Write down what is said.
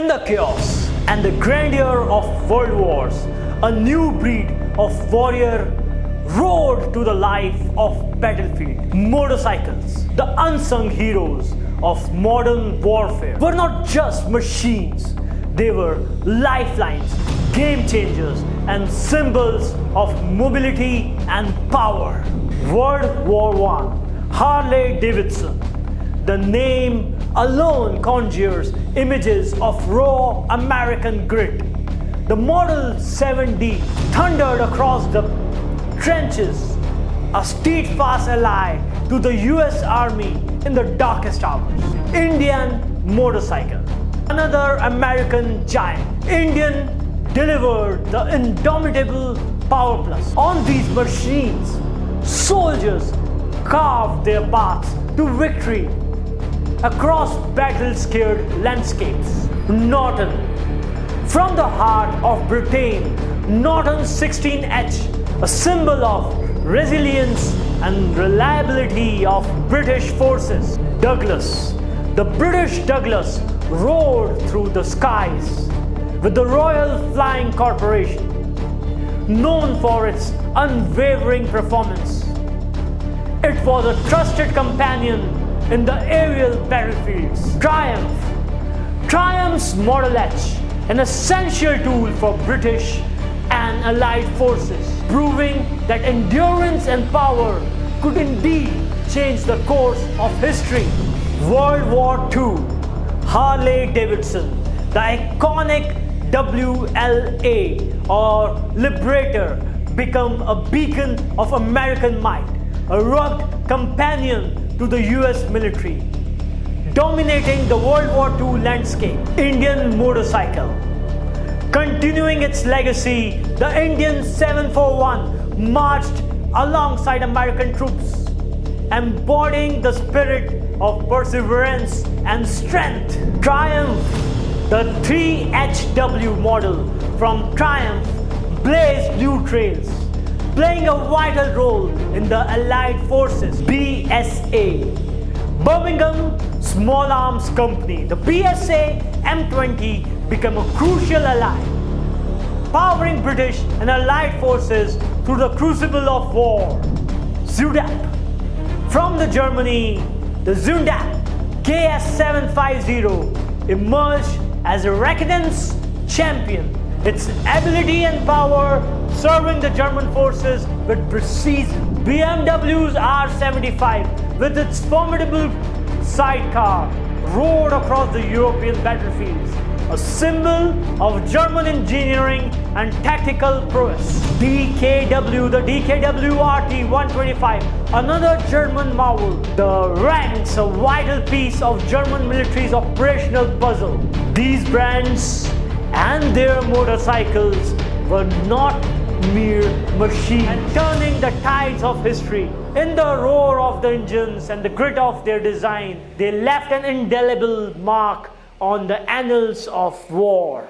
In the chaos and the grandeur of world wars, a new breed of warrior rode to the life of battlefield. Motorcycles, the unsung heroes of modern warfare, were not just machines. They were lifelines, game changers, and symbols of mobility and power. World War I, Harley-Davidson. The name alone conjures images of raw American grit. The Model 7D thundered across the trenches, a steadfast ally to the U.S. Army in the darkest hours. Indian motorcycle, another American giant. Indian delivered the indomitable Powerplus. On these machines, soldiers carved their paths to victory across battle-scared landscapes. Norton, from the heart of Britain, Norton 16H, a symbol of resilience and reliability of British forces. Douglas, the British Douglas, roared through the skies with the Royal Flying Corporation, known for its unwavering performance. It was a trusted companion in the aerial battlefields. Triumph's Model H, an essential tool for British and Allied forces, proving that endurance and power could indeed change the course of history. World War II, Harley-Davidson, the iconic WLA or Liberator, became a beacon of American might, a rugged companion to the U.S. military, dominating the World War II landscape. Indian motorcycle. Continuing its legacy, the Indian 741 marched alongside American troops, embodying the spirit of perseverance and strength. Triumph, the 3HW model from Triumph, blazed new trails, playing a vital role in the Allied forces. BSA, Birmingham Small Arms Company. The BSA M20 became a crucial ally, powering British and Allied forces through the crucible of war. Zundap, from the Germany, the Zundap KS750 emerged as a reconnaissance champion, its ability and power serving the German forces with precision. BMW's R75, with its formidable sidecar, roared across the European battlefields, a symbol of German engineering and tactical prowess. DKW, the DKW RT-125, another German marvel, the ranks a vital piece of German military's operational puzzle. These brands and their motorcycles were not mere machines, and turning the tides of history. In the roar of the engines and the grit of their design, they left an indelible mark on the annals of war.